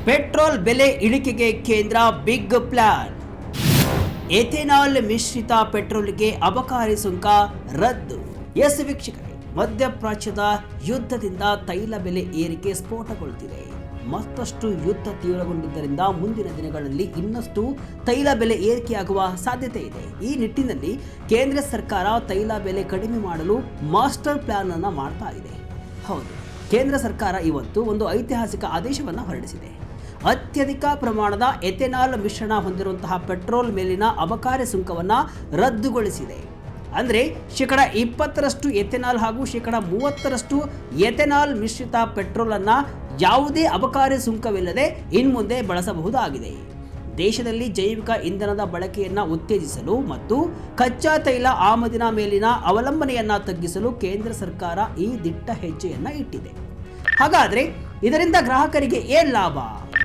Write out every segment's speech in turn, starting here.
Petrol ಬೆಲೆ ಇಳಿಕೆಗೆ ಕೇಂದ್ರ ಬಿಗ್ ಪ್ಲಾನ್. ಎಥೆನಾಲ್ ಮಿಶ್ರಿತ ಪೆಟ್ರೋಲ್ಗೆ ಅಬಕಾರಿ ಸುಂಕ ರದ್ದು. ಎಸ್ ವೀಕ್ಷಕರೇ, ಮಧ್ಯಪ್ರಾಚ್ಯದ ಯುದ್ಧದಿಂದ ತೈಲ ಬೆಲೆ ಏರಿಕೆ ಸ್ಫೋಟಗೊಳ್ಳುತ್ತಿದೆ. ಮತ್ತಷ್ಟು ಯುದ್ಧ ತೀವ್ರಗೊಂಡಿದ್ದರಿಂದ ಮುಂದಿನ ದಿನಗಳಲ್ಲಿ ಇನ್ನಷ್ಟು ತೈಲ ಬೆಲೆ ಏರಿಕೆಯಾಗುವ ಸಾಧ್ಯತೆ ಇದೆ. ಈ ನಿಟ್ಟಿನಲ್ಲಿ ಕೇಂದ್ರ ಸರ್ಕಾರ ತೈಲ ಬೆಲೆ ಕಡಿಮೆ ಮಾಡಲು ಮಾಸ್ಟರ್ ಪ್ಲಾನ್ ಅನ್ನು ಮಾಡ್ತಾ ಇದೆ. ಹೌದು, ಕೇಂದ್ರ ಸರ್ಕಾರ ಇವತ್ತು ಒಂದು ಐತಿಹಾಸಿಕ ಆದೇಶವನ್ನು ಹೊರಡಿಸಿದೆ. ಅತ್ಯಧಿಕ ಪ್ರಮಾಣದ ಎಥೆನಾಲ್ ಮಿಶ್ರಣ ಹೊಂದಿರುವಂತಹ ಪೆಟ್ರೋಲ್ ಮೇಲಿನ ಅಬಕಾರಿ ಸುಂಕವನ್ನು ರದ್ದುಗೊಳಿಸಿದೆ. ಅಂದರೆ 20% ಎಥೆನಾಲ್ ಹಾಗೂ 30% ಎಥೆನಾಲ್ ಮಿಶ್ರಿತ ಪೆಟ್ರೋಲ್ ಅನ್ನು ಯಾವುದೇ ಅಬಕಾರಿ ಸುಂಕವಿಲ್ಲದೆ ಇನ್ಮುಂದೆ ಬಳಸಬಹುದಾಗಿದೆ. ದೇಶದಲ್ಲಿ ಜೈವಿಕ ಇಂಧನದ ಬಳಕೆಯನ್ನು ಉತ್ತೇಜಿಸಲು ಮತ್ತು ಕಚ್ಚಾ ತೈಲ ಆಮದಿನ ಮೇಲಿನ ಅವಲಂಬನೆಯನ್ನು ತಗ್ಗಿಸಲು ಕೇಂದ್ರ ಸರ್ಕಾರ ಈ ದಿಟ್ಟ ಹೆಜ್ಜೆಯನ್ನು ಇಟ್ಟಿದೆ. ಹಾಗಾದರೆ ಇದರಿಂದ ಗ್ರಾಹಕರಿಗೆ ಏನು ಲಾಭ?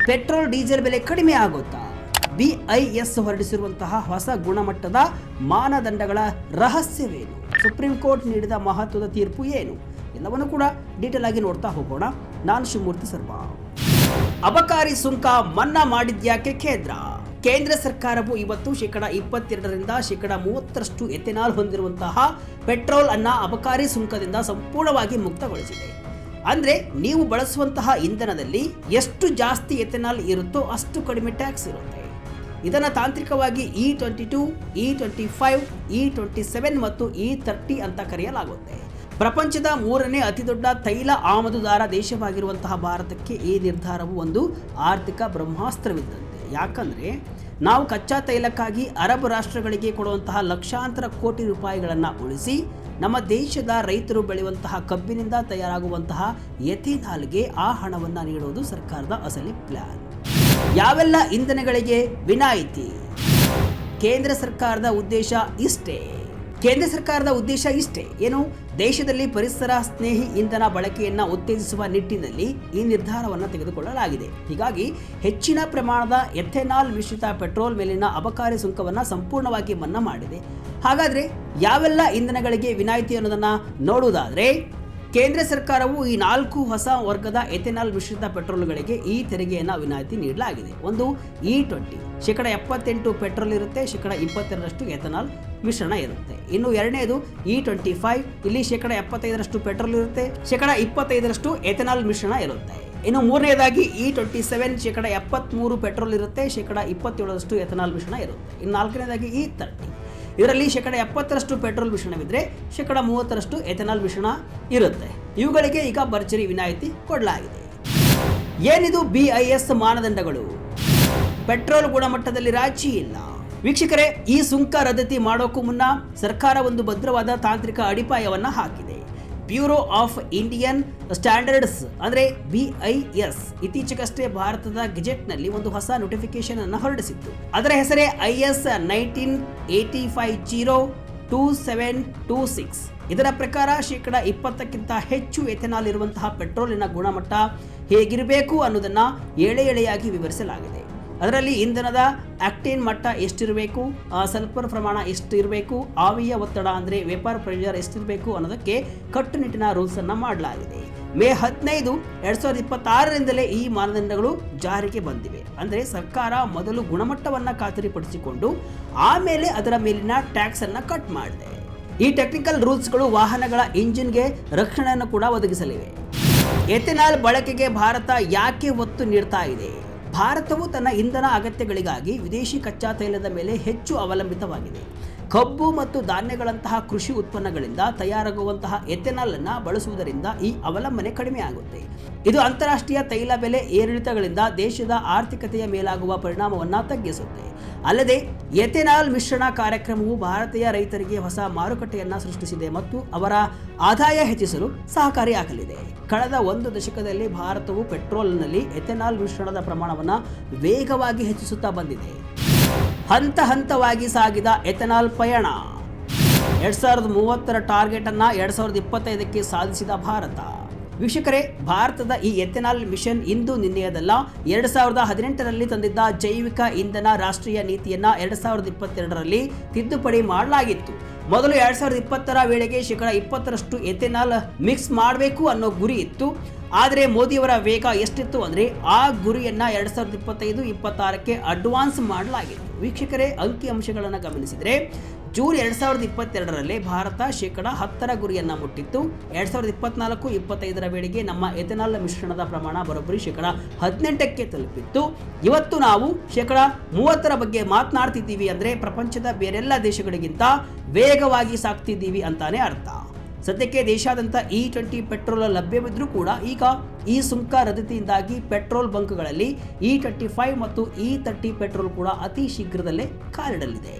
ಪೆಟ್ರೋಲ್ ಡೀಸೆಲ್ ಬೆಲೆ ಕಡಿಮೆ ಆಗುತ್ತಾ? BIS ಹೊರಡಿಸಿರುವಂತಹ ಹೊಸ ಗುಣಮಟ್ಟದ ಮಾನದಂಡಗಳ ರಹಸ್ಯವೇನು? ಸುಪ್ರೀಂ ಕೋರ್ಟ್ ನೀಡಿದ ಮಹತ್ವದ ತೀರ್ಪು ಏನು? ಎಲ್ಲವನ್ನೂ ಕೂಡ ಡೀಟೇಲ್ ಆಗಿ ನೋಡ್ತಾ ಹೋಗೋಣ. ನಾನು ಶಿವಮೂರ್ತಿ ಸರ್ಮಾ. ಅಬಕಾರಿ ಸುಂಕ ಮನ್ನಾ ಮಾಡಿದ್ಯಾಕೆ ಕೇಂದ್ರ? ಕೇಂದ್ರ ಸರ್ಕಾರವು ಇವತ್ತು 22% 30% ಎಥೆನಾಲ್ ಹೊಂದಿರುವಂತಹ ಪೆಟ್ರೋಲ್ ಅನ್ನ ಅಬಕಾರಿ ಸುಂಕದಿಂದ ಸಂಪೂರ್ಣವಾಗಿ ಮುಕ್ತಗೊಳಿಸಿದೆ. ಅಂದರೆ ನೀವು ಬಳಸುವಂತಹ ಇಂಧನದಲ್ಲಿ ಎಷ್ಟು ಜಾಸ್ತಿ ಎಥೆನಾಲ್ ಇರುತ್ತೋ ಅಷ್ಟು ಕಡಿಮೆ ಟ್ಯಾಕ್ಸ್ ಇರುತ್ತೆ. ಇದನ್ನು ತಾಂತ್ರಿಕವಾಗಿ E22, E25, E27 ಮತ್ತು E30 ಅಂತ ಕರೆಯಲಾಗುತ್ತೆ. ಪ್ರಪಂಚದ 3ನೇ ಅತಿದೊಡ್ಡ ತೈಲ ಆಮದುದಾರ ದೇಶವಾಗಿರುವಂತಹ ಭಾರತಕ್ಕೆ ಈ ನಿರ್ಧಾರವು ಒಂದು ಆರ್ಥಿಕ ಬ್ರಹ್ಮಾಸ್ತ್ರವಿದ್ದಂತೆ. ಯಾಕಂದರೆ ನಾವು ಕಚ್ಚಾ ತೈಲಕ್ಕಾಗಿ ಅರಬ್ ರಾಷ್ಟ್ರಗಳಿಗೆ ಕೊಡುವಂತಹ ಲಕ್ಷಾಂತರ ಕೋಟಿ ರೂಪಾಯಿಗಳನ್ನು ಉಳಿಸಿ ನಮ್ಮ ದೇಶದ ರೈತರು ಬೆಳೆಯುವಂತಹ ಕಬ್ಬಿನಿಂದ ತಯಾರಾಗುವಂತಹ ಎಥೆನಾಲ್ಗೆ ಆ ಹಣವನ್ನು ನೀಡುವುದು ಸರ್ಕಾರದ ಅಸಲಿ ಪ್ಲಾನ್. ಯಾವೆಲ್ಲ ಇಂಧನಗಳಿಗೆ ವಿನಾಯಿತಿ? ಕೇಂದ್ರ ಸರ್ಕಾರದ ಉದ್ದೇಶ ಇಷ್ಟೇ. ಏನು? ದೇಶದಲ್ಲಿ ಪರಿಸರ ಸ್ನೇಹಿ ಇಂಧನ ಬಳಕೆಯನ್ನು ಉತ್ತೇಜಿಸುವ ನಿಟ್ಟಿನಲ್ಲಿ ಈ ನಿರ್ಧಾರವನ್ನು ತೆಗೆದುಕೊಳ್ಳಲಾಗಿದೆ. ಹೀಗಾಗಿ ಹೆಚ್ಚಿನ ಪ್ರಮಾಣದ ಎಥೆನಾಲ್ ಮಿಶ್ರಿತ ಪೆಟ್ರೋಲ್ ಮೇಲಿನ ಅಬಕಾರಿ ಸುಂಕವನ್ನು ಸಂಪೂರ್ಣವಾಗಿ ಮನ್ನಾ ಮಾಡಿದೆ. ಹಾಗಾದರೆ ಯಾವೆಲ್ಲ ಇಂಧನಗಳಿಗೆ ವಿನಾಯಿತಿ ಅನ್ನೋದನ್ನು ನೋಡುವುದಾದರೆ, ಕೇಂದ್ರ ಸರ್ಕಾರವು ಈ 4 ಹೊಸ ವರ್ಗದ ಎಥೆನಾಲ್ ಮಿಶ್ರಿತ ಪೆಟ್ರೋಲ್ಗಳಿಗೆ ಈ ತೆರಿಗೆಯನ್ನು ವಿನಾಯಿತಿ ನೀಡಲಾಗಿದೆ. ಒಂದು E20, 78% ಪೆಟ್ರೋಲ್ ಇರುತ್ತೆ, 22% ಎಥೆನಾಲ್ ಮಿಶ್ರಣ ಇರುತ್ತೆ. ಇನ್ನು ಎರಡನೇದು E25, ಇಲ್ಲಿ 75% ಪೆಟ್ರೋಲ್ ಇರುತ್ತೆ, 25% ಎಥೆನಾಲ್ ಮಿಶ್ರಣ ಇರುತ್ತೆ. ಇನ್ನು ಮೂರನೇದಾಗಿ E27, 73% ಪೆಟ್ರೋಲ್ ಇರುತ್ತೆ, 27% ಎಥೆನಾಲ್ ಮಿಶ್ರಣ ಇರುತ್ತೆ. ಇನ್ನು ನಾಲ್ಕನೇದಾಗಿ E30, ಇದರಲ್ಲಿ 70% ಪೆಟ್ರೋಲ್ ಮಿಶ್ರಣವಿದ್ದರೆ 30% ಎಥೆನಾಲ್ ಮಿಶ್ರಣ ಇರುತ್ತೆ. ಇವುಗಳಿಗೆ ಈಗ ಭರ್ಜರಿ ವಿನಾಯಿತಿ ಕೊಡಲಾಗಿದೆ. ಏನಿದು BIS ಮಾನದಂಡಗಳು? ಪೆಟ್ರೋಲ್ ಗುಣಮಟ್ಟದಲ್ಲಿ ರಾಜಿ ಇಲ್ಲ. ವೀಕ್ಷಕರೇ, ಈ ಸುಂಕ ರದ್ದತಿ ಮಾಡೋಕ್ಕೂ ಮುನ್ನ ಸರ್ಕಾರ ಒಂದು ಭದ್ರವಾದ ತಾಂತ್ರಿಕ ಅಡಿಪಾಯವನ್ನು ಹಾಕಿದೆ. ಬ್ಯೂರೋ ಆಫ್ ಇಂಡಿಯನ್ ಸ್ಟ್ಯಾಂಡರ್ಡ್ಸ್ ಅಂದರೆ BIS ಇತ್ತೀಚೆಗಷ್ಟೇ ಭಾರತದ ಗೆಜೆಟ್ನಲ್ಲಿ ಒಂದು ಹೊಸ ನೋಟಿಫಿಕೇಶನ್ ಅನ್ನು ಹೊರಡಿಸಿತ್ತು. ಅದರ ಹೆಸರೇ IS 198502726. ಇದರ ಪ್ರಕಾರ 20%ಕ್ಕಿಂತ ಹೆಚ್ಚು ಎಥೆನಾಲ್ ಇರುವಂತಹ ಪೆಟ್ರೋಲಿನ ಗುಣಮಟ್ಟ ಹೇಗಿರಬೇಕು ಅನ್ನೋದನ್ನು ಎಳೆಯಾಗಿ ವಿವರಿಸಲಾಗಿದೆ. ಅದರಲ್ಲಿ ಇಂಧನದ ಆಕ್ಟೇನ್ ಮಟ್ಟ ಎಷ್ಟಿರಬೇಕು, ಸಲ್ಫರ್ ಪ್ರಮಾಣ ಎಷ್ಟಿರಬೇಕು, ಆವಿಯ ಒತ್ತಡ ಅಂದರೆ ವೇಪರ್ ಪ್ರೆಷರ್ ಎಷ್ಟಿರಬೇಕು ಅನ್ನೋದಕ್ಕೆ ಕಟ್ಟುನಿಟ್ಟಿನ ರೂಲ್ಸ್ ಅನ್ನು ಮಾಡಲಾಗಿದೆ. ಮೇ 15, 2026ರಿಂದಲೇ ಈ ಮಾನದಂಡಗಳು ಜಾರಿಗೆ ಬಂದಿವೆ. ಅಂದರೆ ಸರ್ಕಾರ ಮೊದಲು ಗುಣಮಟ್ಟವನ್ನು ಖಾತರಿಪಡಿಸಿಕೊಂಡು ಆಮೇಲೆ ಅದರ ಮೇಲಿನ ಟ್ಯಾಕ್ಸ್ ಅನ್ನು ಕಟ್ ಮಾಡಿದೆ. ಈ ಟೆಕ್ನಿಕಲ್ ರೂಲ್ಸ್ಗಳು ವಾಹನಗಳ ಇಂಜಿನ್ಗೆ ರಕ್ಷಣೆಯನ್ನು ಕೂಡ ಒದಗಿಸಲಿವೆ. ಎಥೆನಾಲ್ ಬಳಕೆಗೆ ಭಾರತ ಯಾಕೆ ಒತ್ತು ನೀಡ್ತಾ ಇದೆ? ಭಾರತವು ತನ್ನ ಇಂಧನ ಅಗತ್ಯಗಳಿಗಾಗಿ ವಿದೇಶಿ ಕಚ್ಚಾ ತೈಲದ ಮೇಲೆ ಹೆಚ್ಚು ಅವಲಂಬಿತವಾಗಿದೆ. ಕಬ್ಬು ಮತ್ತು ಧಾನ್ಯಗಳಂತಹ ಕೃಷಿ ಉತ್ಪನ್ನಗಳಿಂದ ತಯಾರಾಗುವಂತಹ ಎಥೆನಾಲ್ ಅನ್ನು ಬಳಸುವುದರಿಂದ ಈ ಅವಲಂಬನೆ ಕಡಿಮೆ ಆಗುತ್ತೆ. ಇದು ಅಂತಾರಾಷ್ಟ್ರೀಯ ತೈಲ ಬೆಲೆ ಏರಿಳಿತಗಳಿಂದ ದೇಶದ ಆರ್ಥಿಕತೆಯ ಮೇಲಾಗುವ ಪರಿಣಾಮವನ್ನು ತಗ್ಗಿಸುತ್ತೆ. ಅಲ್ಲದೆ ಎಥೆನಾಲ್ ಮಿಶ್ರಣ ಕಾರ್ಯಕ್ರಮವು ಭಾರತೀಯ ರೈತರಿಗೆ ಹೊಸ ಮಾರುಕಟ್ಟೆಯನ್ನು ಸೃಷ್ಟಿಸಿದೆ ಮತ್ತು ಅವರ ಆದಾಯ ಹೆಚ್ಚಿಸಲು ಸಹಕಾರಿಯಾಗಲಿದೆ. ಕಳೆದ 1 ದಶಕದಲ್ಲಿ ಭಾರತವು ಪೆಟ್ರೋಲ್ನಲ್ಲಿ ಎಥೆನಾಲ್ ಮಿಶ್ರಣದ ಪ್ರಮಾಣವನ್ನು ವೇಗವಾಗಿ ಹೆಚ್ಚಿಸುತ್ತಾ ಬಂದಿದೆ. ಹಂತವಾಗಿ ಸಾಗಿದ ಎಥೆನಾಲ್ ಪಯಣ 2030 ಟಾರ್ಗೆಟ್ ಅನ್ನು 2025ಕ್ಕೆ ಸಾಧಿಸಿದ ಭಾರತ. ವೀಕ್ಷಕರೇ, ಭಾರತದ ಈ ಎಥೆನಾಲ್ ಮಿಷನ್ ಇಂದು ನಿನ್ನೆಯದಲ್ಲ. 2018ರಲ್ಲಿ ತಂದಿದ್ದ ಜೈವಿಕ ಇಂಧನ ರಾಷ್ಟ್ರೀಯ ನೀತಿಯನ್ನು 2022ರಲ್ಲಿ ತಿದ್ದುಪಡಿ ಮಾಡಲಾಗಿತ್ತು. ಮೊದಲು 2020ರ ವೇಳೆಗೆ 20% ಎಥೆನಾಲ್ ಮಿಕ್ಸ್ ಮಾಡಬೇಕು ಅನ್ನೋ ಗುರಿ ಇತ್ತು. ಆದರೆ ಮೋದಿಯವರ ವೇಗ ಎಷ್ಟಿತ್ತು ಅಂದರೆ ಆ ಗುರಿಯನ್ನು 2025-26ಕ್ಕೆ ಅಡ್ವಾನ್ಸ್ ಮಾಡಲಾಗಿತ್ತು. ವೀಕ್ಷಕರೇ, ಅಂಕಿಅಂಶಗಳನ್ನು ಗಮನಿಸಿದರೆ ಜೂನ್ 2022ರಲ್ಲಿ ಭಾರತ ಶೇಕಡ 10ರ ಗುರಿಯನ್ನು ಮುಟ್ಟಿತ್ತು. 2024-25ರ ವೇಳೆಗೆ ನಮ್ಮ ಎಥೆನಾಲ್ ಮಿಶ್ರಣದ ಪ್ರಮಾಣ ಬರೋಬ್ಬರಿ ಶೇಕಡ 18ಕ್ಕೆ ತಲುಪಿತ್ತು. ಇವತ್ತು ನಾವು ಶೇಕಡ 30ರ ಬಗ್ಗೆ ಮಾತನಾಡ್ತಿದ್ದೀವಿ ಅಂದರೆ ಪ್ರಪಂಚದ ಬೇರೆಲ್ಲ ದೇಶಗಳಿಗಿಂತ ವೇಗವಾಗಿ ಸಾಗ್ತಿದ್ದೀವಿ ಅಂತಾನೆ ಅರ್ಥ. ಸದ್ಯಕ್ಕೆ ದೇಶಾದ್ಯಂತ E20 ಪೆಟ್ರೋಲ್ ಲಭ್ಯವಿದ್ರೂ ಕೂಡ ಈಗ ಈ ಸುಂಕ ರದ್ದತಿಯಿಂದಾಗಿ ಪೆಟ್ರೋಲ್ ಬಂಕ್ಗಳಲ್ಲಿ E25 ಮತ್ತು E30 ಪೆಟ್ರೋಲ್ ಕೂಡ ಅತಿ ಶೀಘ್ರದಲ್ಲೇ ಕಾಲಿಡಲಿದೆ.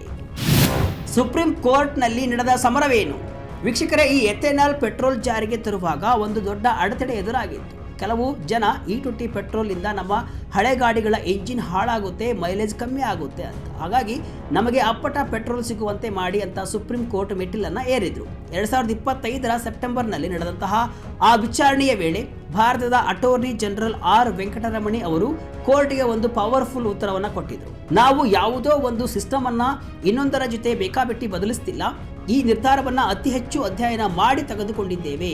ಸುಪ್ರೀಂ ಕೋರ್ಟ್ನಲ್ಲಿ ನಡೆದ ಸಮರವೇನು? ವೀಕ್ಷಕರೇ, ಈ ಎಥೆನಾಲ್ ಪೆಟ್ರೋಲ್ ಜಾರಿಗೆ ತರುವಾಗ ಒಂದು ದೊಡ್ಡ ಅಡೆತಡೆ ಎದುರಾಗಿತ್ತು. ಕೆಲವು ಜನ E20 ಪೆಟ್ರೋಲಿಂದ ನಮ್ಮ ಹಳೆ ಗಾಡಿಗಳ ಎಂಜಿನ್ ಹಾಳಾಗುತ್ತೆ, ಮೈಲೇಜ್ ಕಮ್ಮಿ ಆಗುತ್ತೆ ಅಂತ, ಹಾಗಾಗಿ ನಮಗೆ ಅಪ್ಪಟ ಪೆಟ್ರೋಲ್ ಸಿಗುವಂತೆ ಮಾಡಿ ಅಂತ ಸುಪ್ರೀಂ ಕೋರ್ಟ್ ಮೆಟ್ಟಿಲನ್ನು ಏರಿದ್ರು. 2025ರ ಸೆಪ್ಟೆಂಬರ್ನಲ್ಲಿ ನಡೆದಂತಹ ಆ ವಿಚಾರಣೆಯ ವೇಳೆ ಭಾರತದ ಅಟಾರ್ನಿ ಜನರಲ್ ಆರ್ ವೆಂಕಟರಮಣಿ ಅವರು ಕೋರ್ಟ್ಗೆ ಒಂದು ಪವರ್ಫುಲ್ ಉತ್ತರವನ್ನು ಕೊಟ್ಟಿದ್ರು. ನಾವು ಯಾವುದೋ ಒಂದು ಸಿಸ್ಟಮ್ ಅನ್ನ ಇನ್ನೊಂದರ ಜೊತೆ ಬೇಕಾಬಿಟ್ಟಿ ಬದಲಿಸ್ತಿಲ್ಲ. ಈ ನಿರ್ಧಾರವನ್ನು ಅತಿ ಹೆಚ್ಚು ಅಧ್ಯಯನ ಮಾಡಿ ತೆಗೆದುಕೊಂಡಿದ್ದೇವೆ.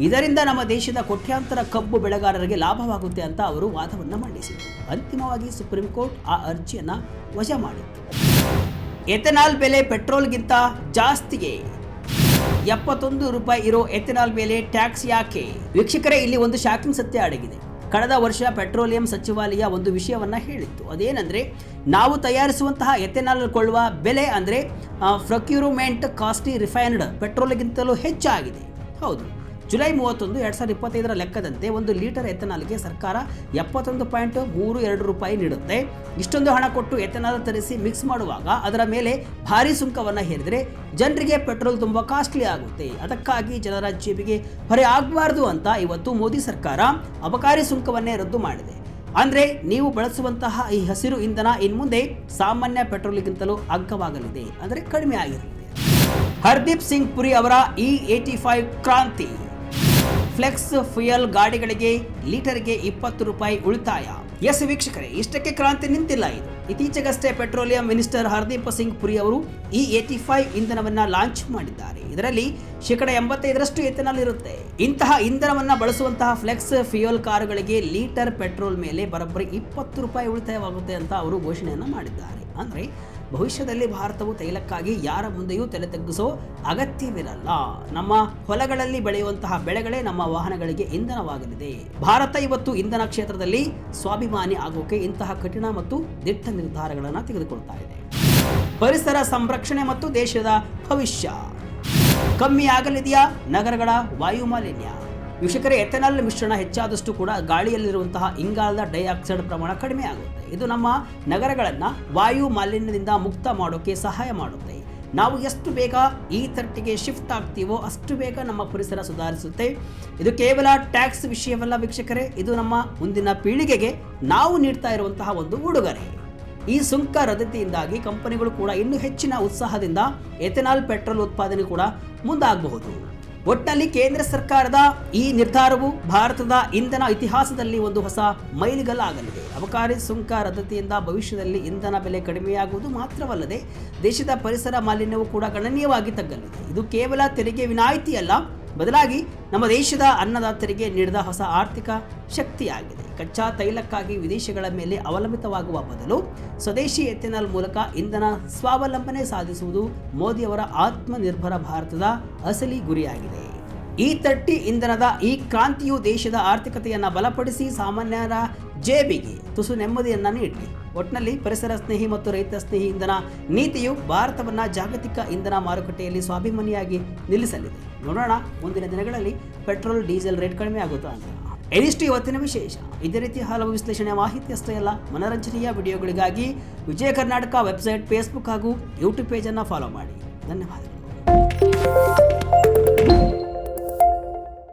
ಇದರಿಂದ ನಮ್ಮ ದೇಶದ ಕೋಟ್ಯಾಂತರ ಕಬ್ಬು ಬೆಳೆಗಾರರಿಗೆ ಲಾಭವಾಗುತ್ತೆ ಅಂತ ಅವರು ವಾದವನ್ನು ಮಂಡಿಸಿದರು. ಅಂತಿಮವಾಗಿ ಸುಪ್ರೀಂ ಕೋರ್ಟ್ ಆ ಅರ್ಜಿಯನ್ನು ವಜಾ ಮಾಡಿತ್ತು. ಎಥೆನಾಲ್ ಬೆಲೆ ಪೆಟ್ರೋಲ್ಗಿಂತ ಜಾಸ್ತಿಗೆ 71 ರೂಪಾಯಿ ಇರೋ ಎಥೆನಾಲ್ ಮೇಲೆ ಟ್ಯಾಕ್ಸ್ ಯಾಕೆ? ವೀಕ್ಷಕರೇ, ಇಲ್ಲಿ ಒಂದು ಶಾಕಿಂಗ್ ಸತ್ಯ ಅಡಗಿದೆ. ಕಳೆದ ವರ್ಷ ಪೆಟ್ರೋಲಿಯಂ ಸಚಿವಾಲಯ ಒಂದು ವಿಷಯವನ್ನ ಹೇಳಿತ್ತು. ಅದೇನೆಂದರೆ, ನಾವು ತಯಾರಿಸುವಂತಹ ಎಥೆನಾಲ್ ಕೊಳ್ಳುವ ಬೆಲೆ ಅಂದರೆ ಪ್ರೊಕ್ಯೂರ್ಮೆಂಟ್ ಕಾಸ್ಟ್ ರಿಫೈನ್ಡ್ ಪೆಟ್ರೋಲ್ಗಿಂತಲೂ ಹೆಚ್ಚಾಗಿದೆ. ಹೌದು, ಜುಲೈ 31, 2025ರ ಲೆಕ್ಕದಂತೆ 1 ಲೀಟರ್ ಎಥೆನಾಲ್ಗೆ ಸರ್ಕಾರ 71.32 ರೂಪಾಯಿ ನೀಡುತ್ತೆ. ಇಷ್ಟೊಂದು ಹಣ ಕೊಟ್ಟು ಎಥೆನಾಲ್ ತರಿಸಿ ಮಿಕ್ಸ್ ಮಾಡುವಾಗ ಅದರ ಮೇಲೆ ಭಾರಿ ಸುಂಕವನ್ನು ಹೇರಿದರೆ ಜನರಿಗೆ ಪೆಟ್ರೋಲ್ ತುಂಬ ಕಾಸ್ಟ್ಲಿ ಆಗುತ್ತೆ. ಅದಕ್ಕಾಗಿ ಜನರ ಜೇಬಿಗೆ ಹೊರೆ ಆಗಬಾರ್ದು ಅಂತ ಇವತ್ತು ಮೋದಿ ಸರ್ಕಾರ ಅಬಕಾರಿ ಸುಂಕವನ್ನೇ ರದ್ದು ಮಾಡಿದೆ. ಅಂದರೆ ನೀವು ಬಳಸುವಂತಹ ಈ ಹಸಿರು ಇಂಧನ ಇನ್ಮುಂದೆ ಸಾಮಾನ್ಯ ಪೆಟ್ರೋಲ್ಗಿಂತಲೂ ಅಗ್ಗವಾಗಲಿದೆ, ಅಂದರೆ ಕಡಿಮೆ ಆಗಿರುತ್ತೆ. ಹರ್ದೀಪ್ ಸಿಂಗ್ ಪುರಿ ಅವರ E85 ಕ್ರಾಂತಿ. ಫ್ಲೆಕ್ಸ್ ಫ್ಯೂಯಲ್ ಗಾಡಿಗಳಿಗೆ ಲೀಟರ್ಗೆ 20 ರೂಪಾಯಿ ಉಳಿತಾಯ. ಎಸ್ ವೀಕ್ಷಕರೇ, ಇಷ್ಟಕ್ಕೆ ಕ್ರಾಂತಿ ನಿಂತಿಲ್ಲ. ಇದು ಇತ್ತೀಚೆಗಷ್ಟೇ ಪೆಟ್ರೋಲಿಯಂ ಮಿನಿಸ್ಟರ್ ಹರ್ದೀಪ್ ಸಿಂಗ್ ಪುರಿ ಅವರು E85 ಇಂಧನವನ್ನ ಲಾಂಚ್ ಮಾಡಿದ್ದಾರೆ. ಇದರಲ್ಲಿ ಶೇಕಡ 85ರಷ್ಟು ಎಥೆನಾಲ್ ಇರುತ್ತೆ. ಇಂತಹ ಇಂಧನವನ್ನ ಬಳಸುವಂತಹ ಫ್ಲೆಕ್ಸ್ ಫ್ಯೂಯಲ್ ಕಾರುಗಳಿಗೆ ಲೀಟರ್ ಪೆಟ್ರೋಲ್ ಮೇಲೆ ಬರೋಬ್ಬರಿ 20 ರೂಪಾಯಿ ಉಳಿತಾಯವಾಗುತ್ತೆ ಅಂತ ಅವರು ಘೋಷಣೆಯನ್ನ ಮಾಡಿದ್ದಾರೆ. ಅಂದ್ರೆ ಭವಿಷ್ಯದಲ್ಲಿ ಭಾರತವು ತೈಲಕ್ಕಾಗಿ ಯಾರ ಮುಂದೆಯೂ ತಲೆ ತಗ್ಗಿಸೋ ಅಗತ್ಯವಿರಲ್ಲ. ನಮ್ಮ ಹೊಲಗಳಲ್ಲಿ ಬೆಳೆಯುವಂತಹ ಬೆಳೆಗಳೇ ನಮ್ಮ ವಾಹನಗಳಿಗೆ ಇಂಧನವಾಗಲಿದೆ. ಭಾರತ ಇವತ್ತು ಇಂಧನ ಕ್ಷೇತ್ರದಲ್ಲಿ ಸ್ವಾಭಿಮಾನಿ ಆಗೋಕೆ ಇಂತಹ ಕಠಿಣ ಮತ್ತು ದಿಟ್ಟ ನಿರ್ಧಾರಗಳನ್ನು ತೆಗೆದುಕೊಳ್ತಾ ಇದೆ. ಪರಿಸರ ಸಂರಕ್ಷಣೆ ಮತ್ತು ದೇಶದ ಭವಿಷ್ಯ. ಕಮ್ಮಿ ಆಗಲಿದೆಯಾ ನಗರಗಳ ವಾಯು ಮಾಲಿನ್ಯ? ವೀಕ್ಷಕರೇ, ಎಥೆನಾಲ್ ಮಿಶ್ರಣ ಹೆಚ್ಚಾದಷ್ಟು ಕೂಡ ಗಾಳಿಯಲ್ಲಿರುವಂತಹ ಇಂಗಾಲದ ಡೈಆಕ್ಸೈಡ್ ಪ್ರಮಾಣ ಕಡಿಮೆ ಆಗುತ್ತೆ. ಇದು ನಮ್ಮ ನಗರಗಳನ್ನು ವಾಯು ಮಾಲಿನ್ಯದಿಂದ ಮುಕ್ತ ಮಾಡೋಕೆ ಸಹಾಯ ಮಾಡುತ್ತೆ. ನಾವು ಎಷ್ಟು ಬೇಗ E30ಗೆ ಶಿಫ್ಟ್ ಆಗ್ತೀವೋ ಅಷ್ಟು ಬೇಗ ನಮ್ಮ ಪರಿಸರ ಸುಧಾರಿಸುತ್ತೆ. ಇದು ಕೇವಲ ಟ್ಯಾಕ್ಸ್ ವಿಷಯವಲ್ಲ ವೀಕ್ಷಕರೇ, ಇದು ನಮ್ಮ ಮುಂದಿನ ಪೀಳಿಗೆಗೆ ನಾವು ನೀಡ್ತಾ ಇರುವಂತಹ ಒಂದು ಉಡುಗೊರೆ. ಈ ಸುಂಕ ರದ್ದತಿಯಿಂದಾಗಿ ಕಂಪನಿಗಳು ಕೂಡ ಇನ್ನೂ ಹೆಚ್ಚಿನ ಉತ್ಸಾಹದಿಂದ ಎಥೆನಾಲ್ ಪೆಟ್ರೋಲ್ ಉತ್ಪಾದನೆ ಕೂಡ ಮುಂದಾಗಬಹುದು. ಒಟ್ಟಿನಲ್ಲಿ ಕೇಂದ್ರ ಸರ್ಕಾರದ ಈ ನಿರ್ಧಾರವು ಭಾರತದ ಇಂಧನ ಇತಿಹಾಸದಲ್ಲಿ ಒಂದು ಹೊಸ ಮೈಲಿಗಲ್ಲಾಗಲಿದೆ. ಅಬಕಾರಿ ಸುಂಕ ರದ್ದತಿಯಿಂದ ಭವಿಷ್ಯದಲ್ಲಿ ಇಂಧನ ಬೆಲೆ ಕಡಿಮೆಯಾಗುವುದು ಮಾತ್ರವಲ್ಲದೆ ದೇಶದ ಪರಿಸರ ಮಾಲಿನ್ಯವು ಕೂಡ ಗಣನೀಯವಾಗಿ ತಗ್ಗಲಿದೆ. ಇದು ಕೇವಲ ತೆರಿಗೆ ವಿನಾಯಿತಿ ಅಲ್ಲ, ಬದಲಾಗಿ ನಮ್ಮ ದೇಶದ ಅನ್ನದಾತರಿಗೆ ನೀಡಿದ ಹೊಸ ಆರ್ಥಿಕ ಶಕ್ತಿಯಾಗಿದೆ. ಕಚ್ಚಾ ತೈಲಕ್ಕಾಗಿ ವಿದೇಶಗಳ ಮೇಲೆ ಅವಲಂಬಿತವಾಗುವ ಬದಲು ಸ್ವದೇಶಿ ಎಥೆನಾಲ್ ಮೂಲಕ ಇಂಧನ ಸ್ವಾವಲಂಬನೆ ಸಾಧಿಸುವುದು ಮೋದಿಯವರ ಆತ್ಮನಿರ್ಭರ ಭಾರತದ ಅಸಲಿ ಗುರಿಯಾಗಿದೆ. E30 ಇಂಧನದ ಈ ಕ್ರಾಂತಿಯು ದೇಶದ ಆರ್ಥಿಕತೆಯನ್ನು ಬಲಪಡಿಸಿ ಸಾಮಾನ್ಯರ ಜೇಬಿಗೆ ತುಸು ನೆಮ್ಮದಿಯನ್ನ ನೀಡಲಿ. ಒಟ್ಟಿನಲ್ಲಿ ಪರಿಸರ ಸ್ನೇಹಿ ಮತ್ತು ರೈತ ಸ್ನೇಹಿ ಇಂಧನ ನೀತಿಯು ಭಾರತವನ್ನ ಜಾಗತಿಕ ಇಂಧನ ಮಾರುಕಟ್ಟೆಯಲ್ಲಿ ಸ್ವಾಭಿಮಾನಿಯಾಗಿ ನಿಲ್ಲಿಸಲಿದೆ. ನೋಡೋಣ ಮುಂದಿನ ದಿನಗಳಲ್ಲಿ ಪೆಟ್ರೋಲ್ ಡೀಸೆಲ್ ರೇಟ್ ಕಡಿಮೆ ಆಗುತ್ತಾ ಅಂತ. ಇದಿಷ್ಟು ಇವತ್ತಿನ ವಿಶೇಷ. ಇದೇ ರೀತಿ ಹಲವು ವಿಶ್ಲೇಷಣೆಯ ಮಾಹಿತಿ ಅಷ್ಟೇ ಅಲ್ಲ, ಮನರಂಜನೆಯ ವಿಡಿಯೋಗಳಿಗಾಗಿ ವಿಜಯ ಕರ್ನಾಟಕ ವೆಬ್ಸೈಟ್, ಫೇಸ್ಬುಕ್ ಹಾಗೂ ಯೂಟ್ಯೂಬ್ ಪೇಜನ್ನು ಫಾಲೋ ಮಾಡಿ. ಧನ್ಯವಾದಗಳು.